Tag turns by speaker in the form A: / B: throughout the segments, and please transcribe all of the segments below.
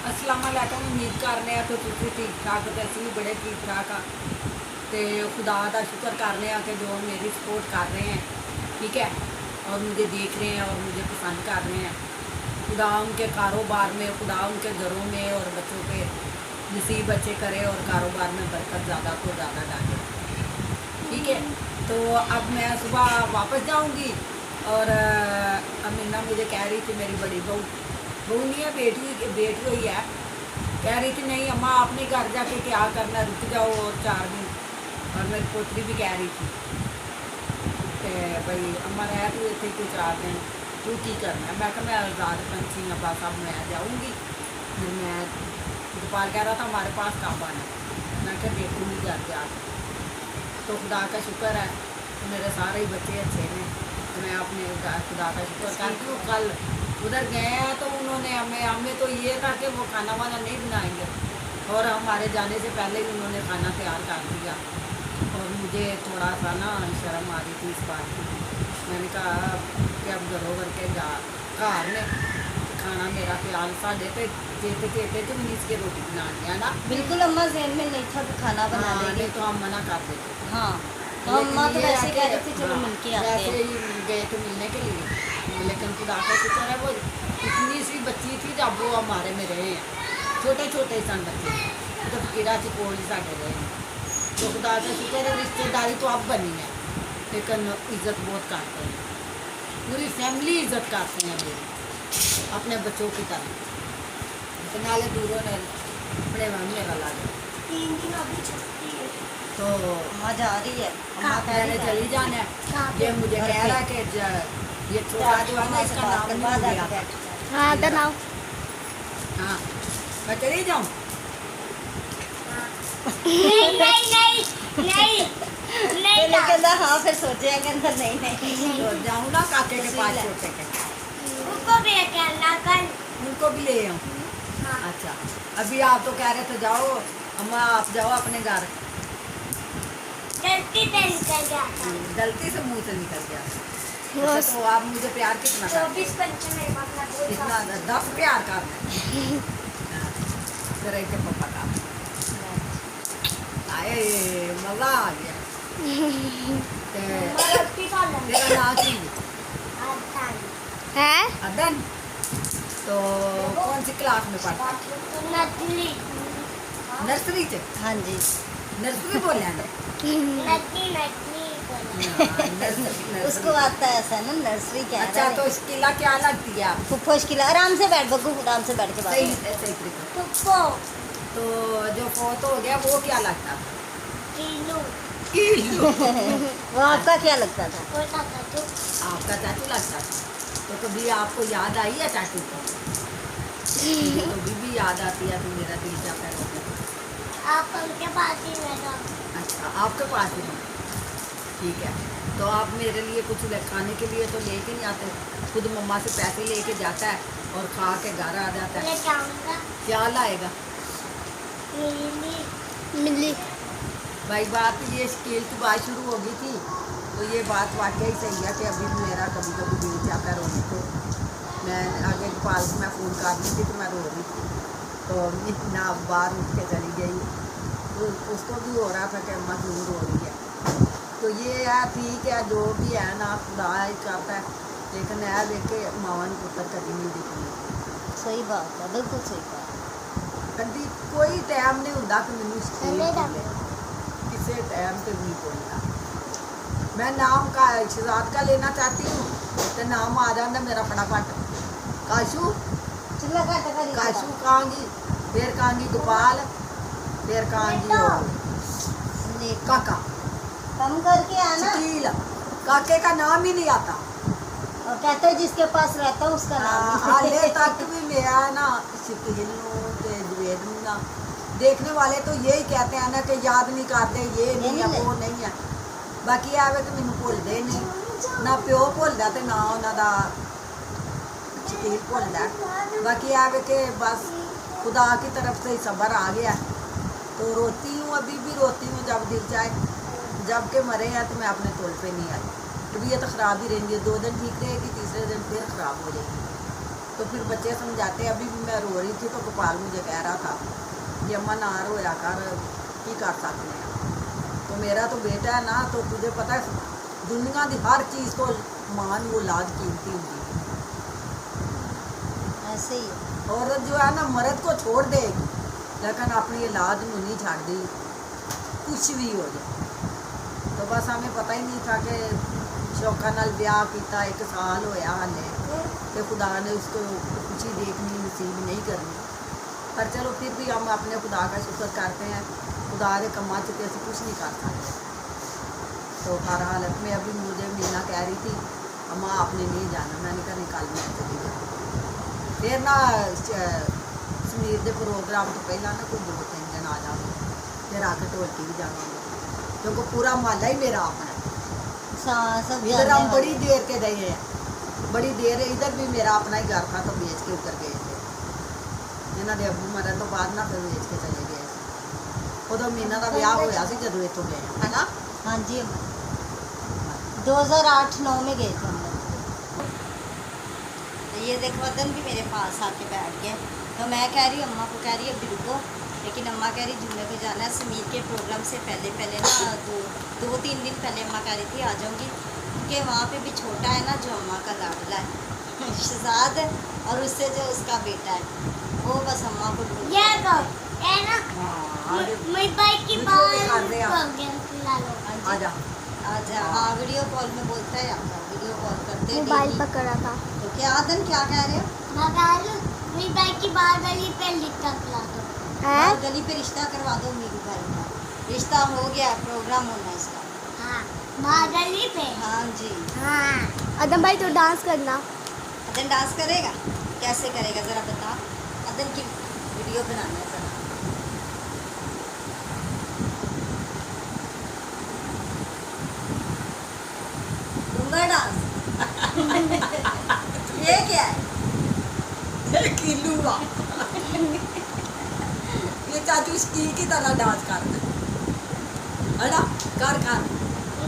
A: अस्सलाम वालेकुम। उम्मीद करने तो तुसी ठीक ठाक ते असीं भी बड़े ठीक ठाक हाँ। तो खुदा का शुक्र करने कि जो मेरी सपोर्ट कर रहे हैं, ठीक है, और मुझे देख रहे हैं और मुझे पसंद कर रहे हैं। खुदा उनके कारोबार में, खुदा उनके घरों में और बच्चों के नसीब अच्छे करे और कारोबार में बरकत ज़्यादा तो ज़्यादा डाले, ठीक है। तो अब मैं सुबह वापस जाऊंगी और अमीना मुझे कह रही थी, मेरी बड़ी बहू बहू नहीं है, बेटी हुई है, कह रही थी नहीं अम्मा अपने घर जाके क्या करना, रुक जाओ और 4 दिन। और मेरी पोतरी भी कह रही थी कि भाई अम्मा रह तू इतने कोई 4 दिन, तू की करना है। मैं कहा मैं आज़ाद पंछी हाँ, बस अब मैं जाऊँगी। फिर मैं गोपाल कह रहा था हमारे पास कब आना, मैं क्या देखूँगी घर जाके। तो खुदा का शुक्र है तो मेरे सारे ही बच्चे अच्छे हैं, तो मैं अपने खुदा का शुक्र करती हूँ। कल उधर गए हैं तो उन्होंने हमें तो ये था कि वो खाना वाना नहीं बनाएंगे, और हमारे जाने से पहले ही उन्होंने खाना तैयार कर दिया। और मुझे थोड़ा सा ना शर्म आ रही थी इस बात की। मैंने कहा कि अब घरों घर के घर में खाना मेरा ख्याल साढ़े पे चेते चेते तो नहीं इसके रोटी बनानी है ना।
B: बिल्कुल अम्मा जहन में नहीं था कि खाना बना
A: हाँ,
B: देंगे।
A: नहीं तो हम मना कर देते।
B: हाँ, तो अम्मा तो वैसे कह रही थी चलो
A: हाँ,
B: मिलके आते
A: वैसे
B: हैं।
A: ही गए थे मिलने के लिए, लेकिन खुदा का शुक्र है वो इतनी सी बच्ची थी जब वो हमारे में रहे हैं, छोटे छोटे सन बच्चे, तो फकीरा से कोल ही साढ़े रहे हैं। तो खुदा का शुक्र है रिश्तेदारी तो अब बनी है, लेकिन इज्जत बहुत करते हैं, पूरी फैमिली इज्जत करते हैं मेरी, अपने बच्चों की तरह। नाले दूरों ने बड़े मामले का लगे।
C: 3 दिन अभी छुट्टी है।
A: तो
B: अम्मा जा रही है, अम्मा कह
A: मैंने
B: रही
A: चली जाना है।
C: कहाँ
A: ये
C: पे?
A: मुझे कह रहा है कि ये छोटा जो है ना इसका नाम नहीं
B: बाद
A: भूल
B: आके
A: गया।
B: बैठ जाए।
C: हाँ तो नाउ
A: हाँ, मैं चली जाऊँ।
C: नहीं नहीं नहीं नहीं नहीं
B: पहले कहता हाँ, फिर सोचे कहता नहीं नहीं।
A: तो जाऊँ ना काके के पास छोटे के,
C: उनको भी अकेला कर।
A: उनको भी ले आऊँ।
C: हाँ
A: अच्छा, अभी आप तो कह रहे थे जाओ अम्मा, आप जाओ अपने घर।
C: गलती से निकल जाता।
A: गलती से मुंह से निकल गया। अच्छा, तो आप मुझे प्यार कितना करते हैं?
C: 24-25 मेरे पास ना कोई
A: कितना? 10 प्यार करते हैं। हाँ, जरा के पापा का आए मजा आ गया। ते
C: रोटी खा लेंगे।
A: तेरा नाम की
C: है
A: अदन। तो कौन सी क्लास में पढ़ता है?
C: नकली
A: नर्सरी से?
B: हाँ जी,
A: नर्सरी बोले हैं ना?
C: नकली नकली
A: हाँ, नर्सरी।
B: उसको आता है ऐसा ना, नर्सरी क्या
A: अच्छा, तो स्किला क्या लगती है आपको?
B: फुफ्फोश की आराम से बैठ बग्गू, आराम से बैठ के बात
A: सही
B: करो।
A: सही तरीके।
C: तुप्पो
A: तो जो फोत हो गया वो क्या लगता था?
C: कीलू
A: कीलू।
B: वो आपका क्या लगता था?
C: कोई खाता तो
A: आपका चाचू लगता था। तो कभी आपको याद आई है चाचू को? मुझे तो अभी भी याद आती है, तो मेरा दिल क्या कर रहा है।
C: आप उनके पास ही बैठो।
A: अच्छा, आपके पास ही हूँ, ठीक है। तो आप मेरे लिए कुछ खाने के लिए तो लेके नहीं आते, खुद मम्मा से पैसे लेके जाता है और खा के घर आ जाता है।
C: ले जाऊंगा
A: क्या लाएगा
C: मिली
A: भाई? बात ये स्केल की बात शुरू हो गई थी, तो ये बात वाकई सही है कि अभी भी मेरा कभी कभी दिल जाता है रोने को। मैं आगे गोपाल को मैं फ़ोन कर रही थी तो मैं रो रही थी, तो इतना बाहर उठ के चली गई, तो उसको भी हो रहा था कि अम्मा क्यों रो रही है। तो ये है ठीक है, जो भी है ना खुदा ही करता है, लेकिन है देख के मावन पुत्र कभी नहीं दिखनी।
B: सही बात है, बिल्कुल सही बात है।
A: कभी कोई टाइम नहीं होता कि मैनू स्केल मिले, किसी टाइम पे भी नहीं बोलता। मैं नाम का शहजाद का लेना चाहती हूँ तो नाम आ जाता मेरा फटाफट, काशू
B: चिल्ला काटा करी
A: काशू कहाँगी, फिर कहाँगी गोपाल, फिर कहाँगी और
B: देख,
A: काका।
B: कम करके आना।
A: शकील, काके का नाम ही नहीं आता।
B: और कहते हैं जिसके पास रहता है उसका नाम
A: हाले तक भी मेरा ना शकील ते जवेद नूं ना देखने वाले तो यही कहते हैं ना कि याद नहीं करते, ये नहीं है वो नहीं है। बाकी आवे कि मैनू भुलदे नहीं, ना प्यो भुलदा ते ना उन्हां दा शकील भुलदा। बाकी आवे कि बस खुदा की तरफ से ही सब्र आ गया, तो रोती हूँ, अभी भी रोती हूँ जब दिल चाहे। जब के मरे हैं तो मैं अपने तौल पे नहीं आई। तबीयत ख़राब ही रहेंगी, 2 दिन ठीक रहेगी, तीसरे दिन फिर ख़राब हो जाएगी। तो फिर बच्चे समझाते, अभी भी मैं रो रही थी तो गोपाल मुझे कह रहा था कि अम्मा ना रोया कर, की कर सकते हैं। तो मेरा तो बेटा है ना, तो तुझे पता है दुनिया की हर चीज़ को मान वो लाज कीमती होगी।
B: ऐसे ही है।
A: औरत जो है ना मर्द को छोड़ देगी लेकिन अपनी औलाद को नहीं छाड़ दी, कुछ भी हो जाए। तो बस हमें पता ही नहीं था कि शौका नाल ब्याह किया 1 साल होया हाले तो खुदा ने उसको खुशी देखनी नसीब नहीं करनी। पर चलो फिर भी हम अपने खुदा का शुक्र करते हैं, खुदा के कम्मा च तो असं कुछ नहीं कर सकते। तो हर हालत में अभी मुझे मीना कह रही थी अम्मा आपने नहीं जाना, मैंने कहा नहीं कल मैं चली जाऊँ। फिर ना समीर के प्रोग्राम तो पहला ना कोई 2-3 दिन आ जाओगे, फिर आके ढोलकी भी जावांगे क्योंकि पूरा मोहल्ला ही मेरा अपना है।
B: सब
A: इधर
B: जानने
A: हम
B: वाले।
A: बड़ी देर के गए हैं, बड़ी देर इधर भी मेरा अपना ही घर था तो बेच के उतर गए थे। इन्होंने अबू मरन तो बाद ना फिर बेच के चले गए। उदो मीना का ब्याह होया सी जदों इत्थों गए है ना।
B: हाँ जी अम्मा, 2008-9 में गए थे हम लोग। तो ये देखो वदन भी मेरे पास आके बैठ गया। तो मैं कह रही हूँ अम्मा को, कह रही है अभी रुको, लेकिन अम्मा कह रही जुम्मे को जाना है। समीर के प्रोग्राम से पहले ना 2-3 दिन पहले अम्मा कह रही थी आ जाऊँगी, क्योंकि वहाँ पे भी छोटा है ना जो अम्मा का लाडला है शहजाद, और उससे जो उसका बेटा है वो बस अम्मा को ढूंढ
C: ये दो ये ना
A: हाँ,
C: मेरी बाइक की
A: वीडियो
C: बाल
A: दिखा दे आप।
C: प्रोग्राम खिला लो।
A: आजा
B: अच्छा हाँ वीडियो कॉल में बोलता है आपका, वीडियो कॉल करते हैं
C: मोबाइल
B: daily।
C: पकड़ा था
B: तो क्या आदन क्या कह रहे हो?
C: मगाल मेरी बाइक की बाल वाली पे लिखा खिला दो।
B: और गली पे रिश्ता करवा दो मीरू भाई का, रिश्ता हो गया, प्रोग्राम होना इसका।
C: हाँ मागली पे।
B: हाँ जी।
C: हाँ अदम भाई तो डांस करना।
B: अदन डांस करेगा? कैसे करेगा ज़रा बता। अदन की वीडियो बनाना है ज़रा। घूमर डांस ये क्या है?
A: किलूआ ये चाचू स्टील की तरह डांस करता है ना। कर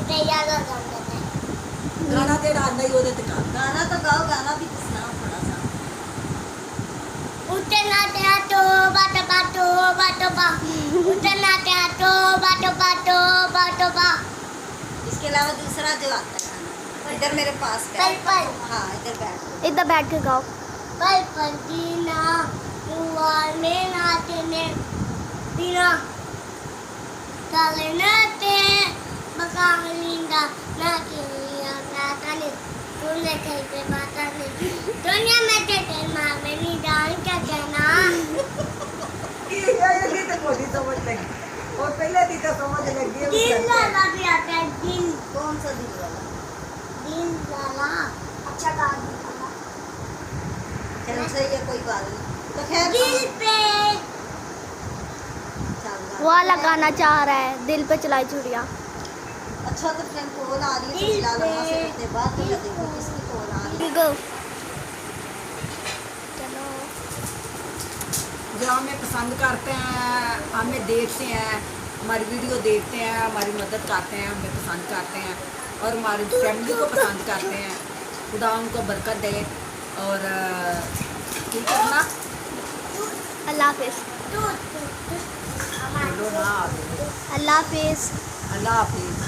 C: तैयार हो जाते हैं।
A: गाना तेरा आंदा ही ओदे ते कर।
B: गाना तो गाओ, गाना भी तो सुनाओ थोड़ा सा।
C: उठना तेरा तो बाटो बाटो बाटो बा। उठना तेरा तो बाटो बाटो बाटो बा।
B: इसके अलावा दूसरा जो आता है गाना, इधर मेरे पास बैठ।
C: पल।
B: हाँ इधर बैठ।
C: इधर बैठ के गाओ। पल पल जीना हुआ में नाचने बिना चलने ते बकालिंदा ना किया नाचने तूने कहीं पे बात नहीं दुनिया में तेरे माँ में नहीं डाल क्या कहना।
A: ये भी तो कोई समझ लगी और पहले थी तो समझ लगी
C: दिल वाला भी आता है दिल
B: कौन सा दिल वाला?
C: वाला अच्छा गा
B: चलो सही है, कोई बात नहीं। तो खैर
C: दिल पे
B: चल गा।
D: वो लगाना चाह रहा है दिल पे चलाई चूड़ियाँ।
B: अच्छा तो फ्रेंड कॉल आ रही है तो फिलहाल अम्मा से कुछ बात कर लेते हैं, किसकी कॉल आ रही है।
D: गो चलो
A: जो हमें पसंद करते हैं, हमें देखते हैं, हमारी वीडियो देखते हैं, हमारी मदद करते हैं, हमें पसंद करते हैं और हमारी फैमिली को पसंद करते हैं। खुदा उनको बरकत दे और ठीक करना।
D: अल्लाह हाफिज़।
A: बोलो ना
D: अल्लाह हाफिज़।
A: अल्लाह हाफिज़।